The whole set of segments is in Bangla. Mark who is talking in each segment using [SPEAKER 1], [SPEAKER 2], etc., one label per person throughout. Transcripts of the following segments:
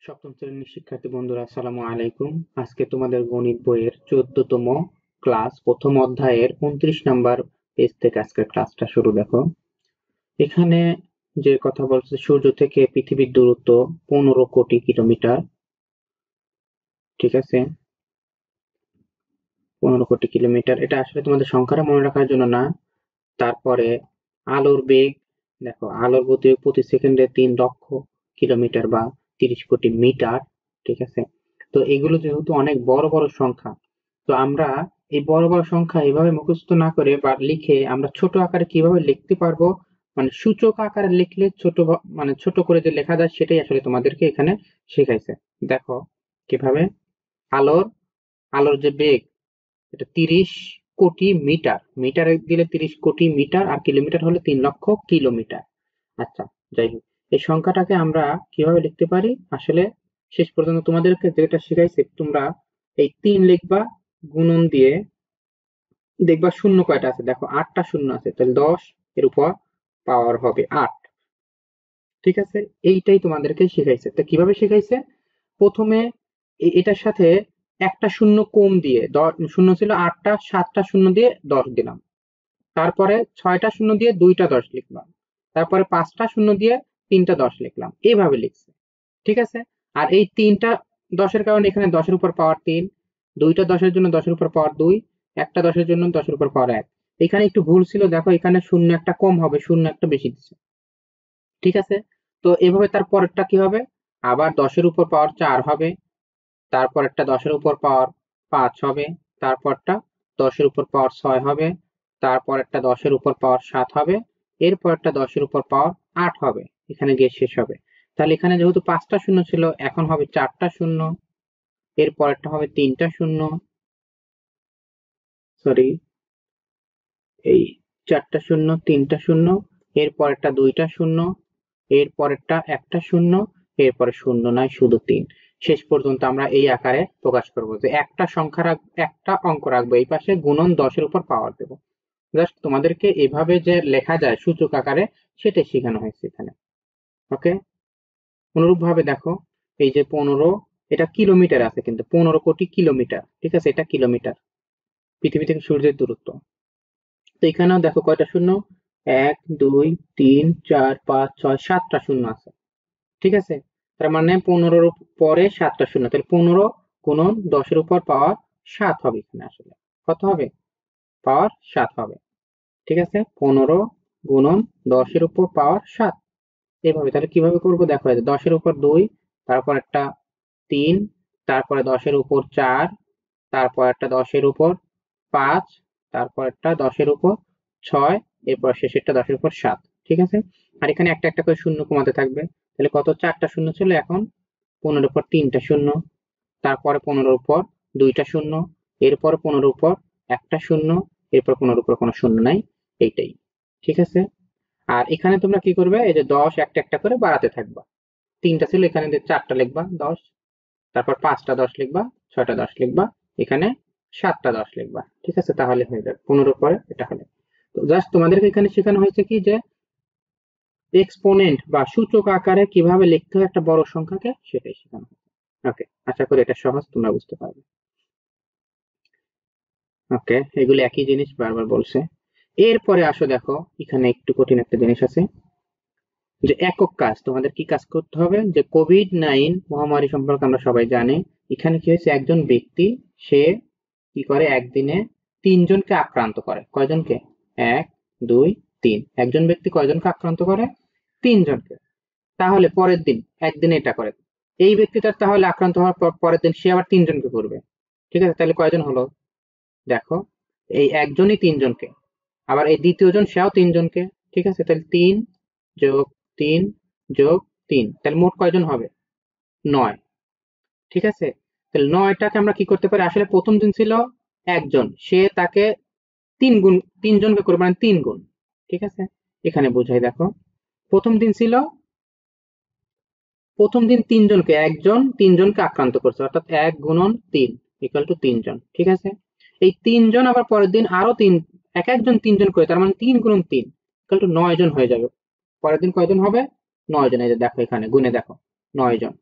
[SPEAKER 1] সপ্তম শ্রেণীর শিক্ষার্থী বন্ধুরা, আসসালামু আলাইকুম। আজকে তোমাদের গণিত বইয়ের 14তম ক্লাস, প্রথম অধ্যায়ের 29 নাম্বার পেজ থেকে আজকের ক্লাসটা শুরু। দেখো, এখানে যে কথা বলছে, সূর্য থেকে পৃথিবীর দূরত্ব 15 কোটি কিলোমিটার। ঠিক আছে, 15 কোটি কিলোমিটার। এটা আসলে তোমাদের সংখ্যাটা মনে রাখার জন্য না। তারপরে আলোর বেগ, দেখো আলোর গতি প্রতি সেকেন্ডে 3 লক্ষ কিলোমিটার বা 30 কোটি মিটার। ঠিক আছে, তো এগুলো যেহেতু অনেক বড় বড় সংখ্যা, তো আমরা এই বড় বড় সংখ্যা এভাবে মুখস্থ না করে বা লিখে আমরা ছোট আকারে কিভাবে লিখতে পারবো, মানে সূচক আকারে লিখলে ছোট মানে ছোট করে যে লেখা যায়, সেটাই আসলে তোমাদেরকে এখানে শেখাইছে। দেখো কিভাবে আলোর আলোর যে বেগ, এটা 30 কোটি মিটার। মিটারে দিলে 30 কোটি মিটার, আর কিলোমিটার হলে 3 লক্ষ কিলোমিটার। আচ্ছা, যাই হোক, এই সংখ্যাটাকে আমরা কিভাবে লিখতে পারি, আসলে শেষ পর্যন্ত তোমাদেরকে যেটা শিখাইছে, তোমরা এই 3 লিখবা, গুণন দিয়ে দেখবা শূন্য কয়টা আছে। দেখো 8টা শূন্য আছে, তাহলে 10 এর উপর পাওয়ার হবে 8। ঠিক আছে, এইটাই তোমাদেরকে শিখাইছে। তো কিভাবে শিখাইছে, প্রথমে এটার সাথে একটা শূন্য কম দিয়ে, শূন্য ছিল 8টা, 7টা শূন্য দিয়ে 10 দিলাম। তারপরে 6টা শূন্য দিয়ে 2টা 10 লিখলাম। তারপরে 5টা শূন্য দিয়ে 3টা 10 লিখলাম। এইভাবে লিখছে। ঠিক আছে, আর এই 3টা 10-এর কারণে এখানে 10-এর উপর পাওয়ার 3, 2টা 10-এর জন্য 10-এর উপর পাওয়ার 2, একটা 10-এর জন্য 10-এর উপর পাওয়ার 1। এখানে একটু ভুল ছিল, দেখো এখানে শূন্য একটা কম হবে, শূন্য একটা বেশি দিচ্ছে। ঠিক আছে, তো এভাবে তার পরেরটা কি হবে, আবার 10-এর উপর পাওয়ার 4 হবে, তারপর একটা 10-এর উপর পাওয়ার 5 হবে, তারপরটা 10-এর উপর পাওয়ার 6 হবে, তারপর একটা 10-এর উপর পাওয়ার 7 হবে, এরপর একটা 10-এর উপর পাওয়ার 8 হবে, এখানে গিয়ে শেষ হবে। তাহলে এখানে যেহেতু 5টা শূন্য ছিল, এখন হবে 4টা শূন্য, এরপরেরটা হবে 3টা শূন্য, সরি, এই 4টা শূন্য, 3টা শূন্য, এরপরেরটা 2টা শূন্য, এরপরেরটা একটা শূন্য, এরপরে শূন্য নয়, শুধু 3। শেষ পর্যন্ত আমরা এই আকারে প্রকাশ করবো যে একটা সংখ্যা একটা অঙ্ক রাখবো এই পাশে, গুণন 10-এর উপর পাওয়ার দেবো। জাস্ট তোমাদেরকে এভাবে যে লেখা যায় সূচক আকারে, সেটাই শেখানো হয়েছে এখানে। ওকে, অনুরূপ ভাবে দেখো, এই যে 15, এটা কিলোমিটার আছে কিন্তু 15 কোটি কিলোমিটার। ঠিক আছে, এটা কিলোমিটার, পৃথিবী থেকে সূর্যের দূরত্ব। তো এখানেও দেখো কয়টা শূন্য, 1 2 3 4 5 6 7টা শূন্য আছে। ঠিক আছে, তার মানে 15-র পরে 7টা শূন্য, তাহলে 15 গুণন 10-এর উপর পাওয়ার 7 হবে। এখানে আসলে কত হবে, পাওয়ার 7 হবে। ঠিক আছে, 15 গুণন 10-এর উপর পাওয়ার 7। এইভাবে তাহলে কিভাবে করবো, দেখো 10-এর উপর 2, তারপর একটা 3, তারপরে 10-এর উপর 4, তারপর একটা 10-এর উপর 5, তারপর একটা 10-এর উপর 6, এরপর শেষেরটা 10-এর উপর 7। ঠিক আছে, আর এখানে একটা একটা করে শূন্য কমাতে থাকবে। তাহলে কত, 4টা শূন্য ছিল, এখন 15-এর উপর 3টা শূন্য, তারপরে 15-এর উপর 2টা শূন্য, এরপর 15-এর উপর একটা শূন্য, এরপর 15-এর উপর কোনো শূন্য নাই। এইটাই। ঠিক আছে, আর এখানে তোমরা কি করবে, এই যে 10 একটা একটা করে বাড়াতে থাকবা। 3টা ছিল, এখানে 4টা লিখবা 10, তারপর 5টা 10 লিখবা, 6টা 10 লিখবা, এখানে 7টা 10 লিখবা। ঠিক আছে, তাহলে হয়ে যাবে 15 পরে এটা হলে। তো জাস্ট তোমাদেরকে এখানে শেখানো হয়েছে কি, যে এক্সপোনেন্ট বা সূচক আকারে কিভাবে লিখতে হয় একটা বড় সংখ্যাকে, সেটাই শেখানো হয়েছে। ওকে, আশা করি এটা সহজ, তোমরা বুঝতে পারবে। ওকে, এগুলো একই জিনিস বারবার বলছে। এরপরে আসো, দেখো এখানে একটু কঠিন একটা জিনিস আছে, যে একক কাজ। তোমাদের কি কাজ করতে হবে, যে কোভিড-19 মহামারী সম্পর্কে আমরা সবাই জানি। এখানে কি হয়েছে, একজন ব্যক্তি, সে কি করে, একদিনে 3 জনকে আক্রান্ত করে। কয়জনকে, 1 2 3, একজন ব্যক্তি কয়জনকে আক্রান্ত করে, 3 জনকে। তাহলে পরের দিন, একদিনে এটা করে, এই ব্যক্তিটার তাহলে আক্রান্ত হওয়ার পরের দিন সে আবার 3 জনকে করবে। ঠিক আছে, তাহলে কয়জন হলো, দেখো এই একজনই 3 জনকে, আবার এই দ্বিতীয় জন সেও 3 জনকে। ঠিক আছে, তাহলে 3 যোগ 3 যোগ 3, তাহলে মোট কয়জন হবে, 9। ঠিক আছে, তাহলে 9টাকে আমরা কি করতে পারি, আসলে প্রথম দিন ছিল একজন, সে তাকে 3 গুণ, 3 জনকে করবে, মানে 3 গুণ। ঠিক আছে, এখানে বোঝাই, দেখো প্রথম দিন ছিল, প্রথম দিন 3 জনকে, একজন 3 জনকে আক্রান্ত করছে, অর্থাৎ 1 গুণন 3 ইকুয়াল টু 3 জন। ঠিক আছে, এই 3 জন আবার পরের দিন আরো এক একজন 3 জন করে, তার মানে 3 গুণন 3 ইকুয়াল টু 9 জন হয়ে যাবে। পরের দিন কয়জন হবে, 9 জন। এই যে দেখো এখানে গুণে দেখো, 9 জন।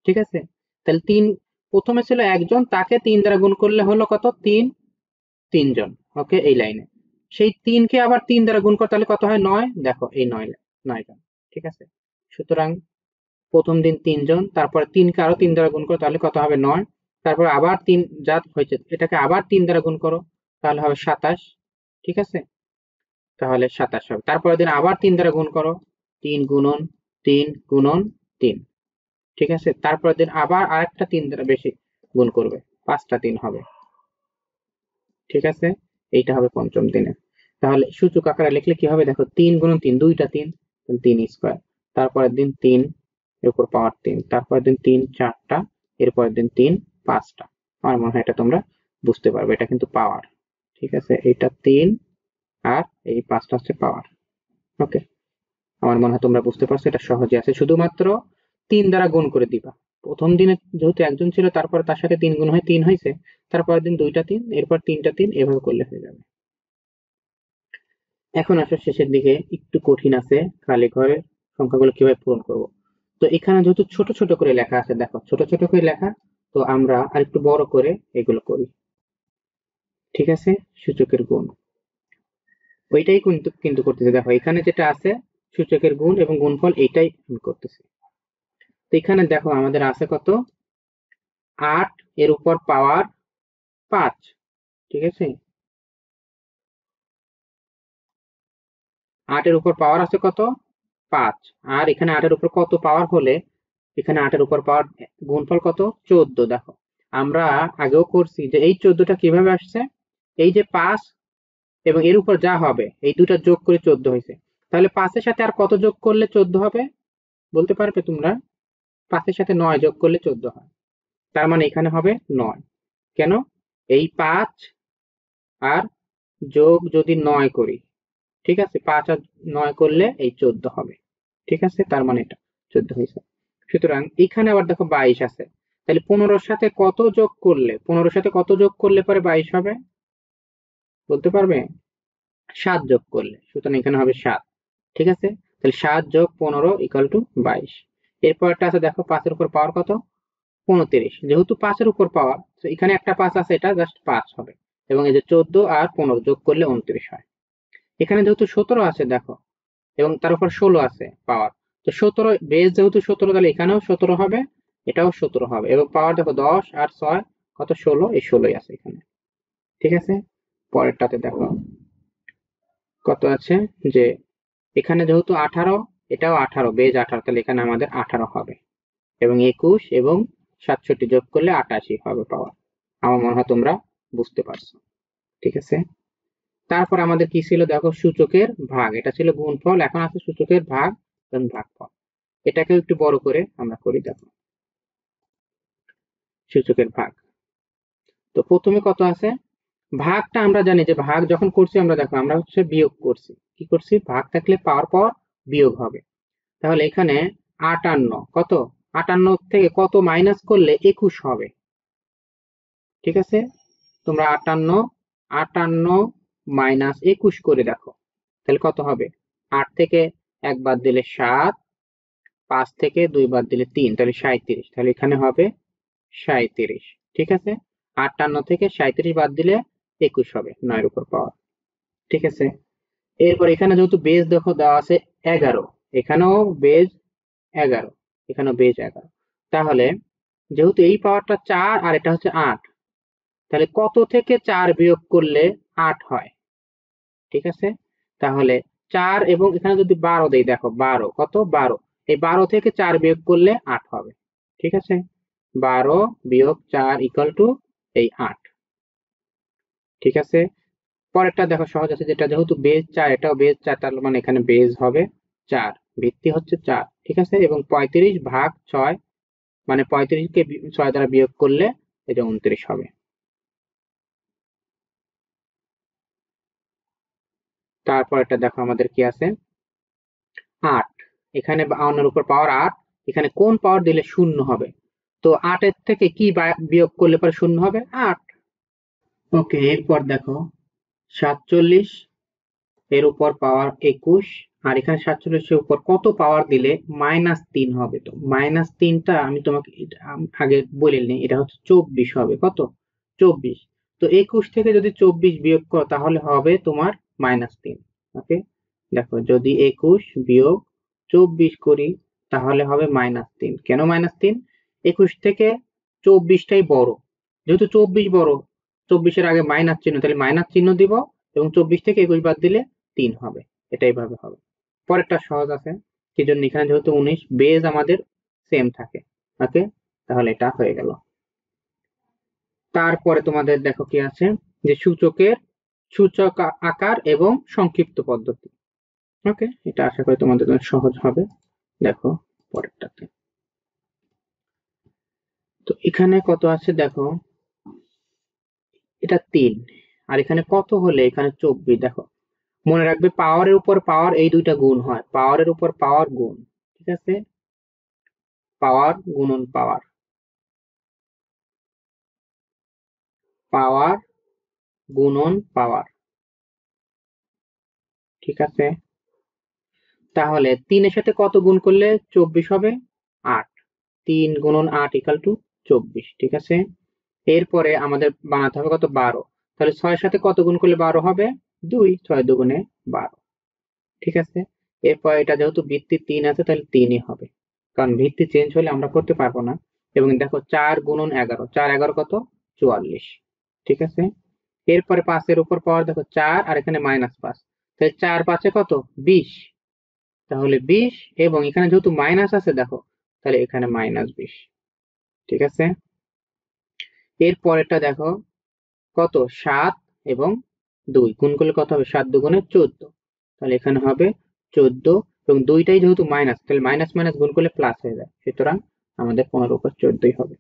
[SPEAKER 1] ঠিক আছে? তাহলে তিন, প্রথমে ছিল একজন, তাকে ৩ দ্বারা গুণ করলে হলো কত? ৩, ৩ জন। ওকে, এই লাইনে সেই ৩ কে আবার ৩ দ্বারা গুণ করতে তাহলে কত হয়? ৯। দেখো এই ৯ জন। ঠিক আছে? সুতরাং প্রথম দিন ৩ জন, তারপরে ৩ কে আরো ৩ দ্বারা গুণ করো তাহলে কত হবে? ৯। তারপর আবার ৩ যা হয়েছে এটাকে আবার ৩ দ্বারা গুণ করো তাহলে হবে ২৭। ঠিক আছে? তাহলে ২৭ হবে। তারপরের দিন আবার ৩ দ্বারা গুণ করো, ৩ গুণন ৩ গুণন ৩। ঠিক আছে? তারপরের দিন আবার আরেকটা ৩ দ্বারা বেশি গুণ করবে, ৫টা ৩ হবে। ঠিক আছে? এইটা হবে পঞ্চম দিনে। তাহলে সূচক আকারে লিখলে কি হবে? দেখো ৩ গুণন ৩, ২টা ৩, ৩ স্কয়ার। তারপরের দিন ৩ এর উপর পাওয়ার ৩, তারপরের দিন ৩ ৪টা, এরপরের দিন ৩ ৫টা। আমার মনে হয় এটা তোমরা বুঝতে পারবে, এটা কিন্তু পাওয়ার। ঠিক আছে? এটা ৩ আর এই ৫টা হচ্ছে পাওয়ার। ওকে, আমার মনে হয় তোমরা বুঝতে পারছো, এটা সহজে আছে। শুধুমাত্র ৩ দ্বারা গুণ করে দিবা। প্রথম দিনে যেহেতু একজন ছিল, তারপরে তার সাথে ৩ গুণ হয় ৩ হয়েছে, তারপরের দিন ২টা ৩, এরপর ৩টা ৩, এভাবে করলে হয়ে যাবে। এখন আসো শেষের দিকে, একটু কঠিন আছে, খালি ঘরের সংখ্যাগুলো কিভাবে পূরণ করব। তো এখানে যেহেতু ছোট ছোট করে লেখা আছে, দেখো ছোট ছোট করে লেখা, তো আমরা আরেকটু বড় করে এগুলো করি। ঠিক আছে? সূচকের গুণ ওইটাই কিন্তু কিন্তু করতেছি। দেখো এখানে যেটা আছে সূচকের গুণ এবং গুণফল, এইটাই আমি করতেছি। তো এখানে দেখো আমাদের আছে কত? ৮ এর উপর পাওয়ার ৫। ঠিক আছে? ৮ এর উপর পাওয়ার আছে কত? ৫। আর এখানে ৮ এর উপর কত পাওয়ার হলে এখানে ৮ এর উপর পাওয়ার গুণফল কত? ১৪। দেখো আমরা আগেও করছি যে এই ১৪টা কিভাবে আসছে? এই যে ৫ এবং এর উপর যা হবে এই দুটা যোগ করে ১৪ হয়েছে। তাহলে ৫ এর সাথে আর কত যোগ করলে ১৪ হবে? বলতে পারবে তোমরা? ৫ এর সাথে ৯ যোগ করলে ১৪ হয়। তার মানে এখানে হবে ৯। কেন? এই ৫ আর যোগ যদি ৯ করি, ঠিক আছে? ৫ আর ৯ করলে এই ১৪ হবে। ঠিক আছে? তার মানে এটা ১৪ হয়েছে। সুতরাং এখানে আবার দেখো ২২ আছে। তাহলে ১৫ সাথে কত যোগ করলে, ১৫ সাথে কত যোগ করলে পরে ২২ হবে? বলতে পারবে? ৭ যোগ করলে। সুতরাং এখানে হবে ৭। ঠিক আছে? তাহলে ৭ যোগ ১৫ ইকুয়াল টু ২২। এরপরটা আছে, দেখো ৫ এর উপর পাওয়ার কত? ২৫। যেহেতু ৫ এর উপর পাওয়ার, তো এখানে একটা ৫ আছে, এটা জাস্ট ৫ হবে। এবং এই যে ১৪ আর ১৫ যোগ করলে ২৯ হয়। এখানে যেহেতু ১৭ আছে দেখো, এবং তার উপর ১৬ আছে পাওয়ার, তো ১৭ বেস যেহেতু ১৭, তাহলে এখানেও ১৭ হবে, এটাও ১৭ হবে। এবং পাওয়ার দেখো ১০ আর ৬ কত? ১৬, এই ১৬ই আছে এখানে। ঠিক আছে? পরেরটাতে দেখো কত আছে, যে এখানে যেহেতু ১৮, এটাও ১৮, বেজ ১৮, তাহলে এখানে আমাদের ১৮ হবে। এবং ২১ এবং ৬৭ যোগ করলে ৮৮ হবে পাওয়ার। আমার মনে হয় তোমরা বুঝতে পারছো। ঠিক আছে? তারপর আমাদের কি ছিল? দেখো সূচকের ভাগ, এটা ছিল গুণফল, এখন আছে সূচকের ভাগ এবং ভাগফল। এটাকে একটু বড় করে আমরা করি। দেখো সূচকের ভাগ, তো প্রথমে কত আছে? ভাগটা আমরা জানি যে ভাগ যখন করছি আমরা, দেখো আমরা হচ্ছে বিয়োগ করছি। কি করছি? ভাগ থাকলে পাওয়ার পর বিয়োগ হবে। তাহলে এখানে ৫৮ কত? ৫৮ থেকে কত মাইনাস করলে ২১ হবে? ঠিক আছে? তোমরা ৫৮ মাইনাস ২১ করে দেখো, তাহলে কত হবে? ৮ থেকে ১ বাদ দিলে ৭, ৫ থেকে ২ বাদ দিলে ৩, তাহলে ৩৭। তাহলে এখানে হবে ৩৭। ঠিক আছে? ৫৮ থেকে ৩৭ বাদ দিলে ২১ হবে, ৯ এর উপর পাওয়ার। ঠিক আছে? এরপর এখানে যেহেতু বেজ দেখো দেওয়া আছে ১১, এখানেও বেজ ১১, এখানেও বেজ ১১। তাহলে যেহেতু এই পাওয়ারটা ৪ আর এটা হচ্ছে ৮, তাহলে কত থেকে ৪ বিয়োগ করলে ৮ হয়? ঠিক আছে? তাহলে ৪ এবং এখানে যদি ১২ দেই, দেখো ১২ কত? ১২, এই ১২ থেকে ৪ বিয়োগ করলে ৮ হবে। ঠিক আছে? ১২ বিয়োগ ৪ ইকুয়াল টু এই ৮। ঠিক আছে? পরেরটা দেখো সহজ আছে, যেটা যেহেতু বেজ ৪, এটাও বেজ ৪, তার মানে এখানে বেজ হবে ৪, ভিত্তি হচ্ছে ৪। ঠিক আছে? এবং ৩৫ ভাগ ৬, মানে ৩৫ কে ৬ দ্বারা বিয়োগ করলে এই যে ২৯ হবে। তারপর এটা দেখো আমাদের কি আছে? ৮, এখানে ৫২ এর উপর পাওয়ার ৮, এখানে কোন পাওয়ার দিলে ০ হবে? তো ৮ এর থেকে কি বিয়োগ করলে পরে ০ হবে? ৮। ওকে, এরপর দেখো ৪৭ এর উপর পাওয়ার ২১, আর এখানে 47 এর উপর কত পাওয়ার দিলে -3 হবে? তো -3টা আমি তোমাকে আগে বলে নিই, এটা হচ্ছে 24 হবে। কত? 24। তো 21 থেকে যদি 24 বিয়োগ করো তাহলে হবে তোমার -3। ওকে, দেখো যদি 21 বিয়োগ 24 করি তাহলে হবে -3। কেন -3? 21 থেকে 24টাই বড়, যেহেতু 24 বড়, 24-এর আগে মাইনাস চিহ্ন, তাহলে মাইনাস চিহ্ন দিব এবং 24 থেকে 21 বাদ দিলে 3 হবে। এটাই ভাবে হবে। পরেরটা সহজ আছে, কি জন্য এখানে যেহেতু 19 বেজ আমাদের সেম থাকে। ওকে, তাহলে এটা হয়ে গেল। তারপরে তোমাদের দেখো কি আছে, যে সূচক আকার এবং সংক্ষিপ্ত পদ্ধতি। ওকে, এটা আশা করি তোমাদের জন্য সহজ হবে। দেখো পরেরটাতে, তো এখানে কত আছে দেখো, এটা 3, আর এখানে কত হলে এখানে 24। দেখো মনে রাখবে পাওয়ারের উপর পাওয়ার এই দুইটা গুণ হয়, পাওয়ারের উপর পাওয়ার গুণ। ঠিক আছে, পাওয়ার গুণন পাওয়ার, পাওয়ার গুণন পাওয়ার। ঠিক আছে, তাহলে 3-এর সাথে কত গুণ করলে 24 হবে? 8। 3 গুণন 8 ইকাল টু 24। ঠিক আছে, এরপরে আমাদের বানাতে হবে কত? 12। তাহলে 6-এর সাথে কত গুণ করলে 12 হবে? 2। 6 দুগুণে 12। ঠিক আছে, এরপর এটা যেহেতু ভিত্তি 3 আছে তাহলে 3ই হবে, কারণ ভিত্তি চেঞ্জ হলে আমরা করতে পারবো না। এবং দেখো 4 গুণন 11, 4 11 কত? 44। ঠিক আছে, এরপরে 5-এর উপর পাওয়ার দেখো 4, আর এখানে -5, তাহলে 4 5-এ কত? 20। তাহলে 20, এবং এখানে যেহেতু মাইনাস আছে দেখো, তাহলে এখানে -20। ঠিক আছে, এর পরেরটা দেখো কত? 7 এবং 2 গুণ করলে কত হবে? 7 দুগুণে 14, তাহলে এখানে হবে 14, এবং দুইটাই যেহেতু মাইনাস, তাহলে মাইনাস মাইনাস গুণ করলে প্লাস হয়ে যায়, সুতরাং আমাদের 15 উপর 14ই হবে।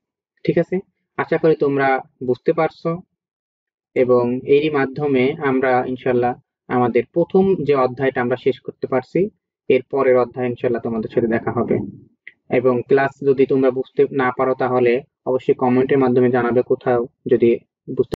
[SPEAKER 1] ঠিক আছে, আশা করি তোমরা বুঝতে পারছো, এবং এরই মাধ্যমে আমরা ইনশাল্লাহ আমাদের প্রথম যে অধ্যায়টা আমরা শেষ করতে পারছি। এর পরের অধ্যায় ইনশাল্লাহ তোমাদের সাথে দেখা হবে। এবং ক্লাস যদি তোমরা বুঝতে না পারো তাহলে অবশ্যই কমেন্টের মাধ্যমে জানাবে, কোথাও যদি বুঝতে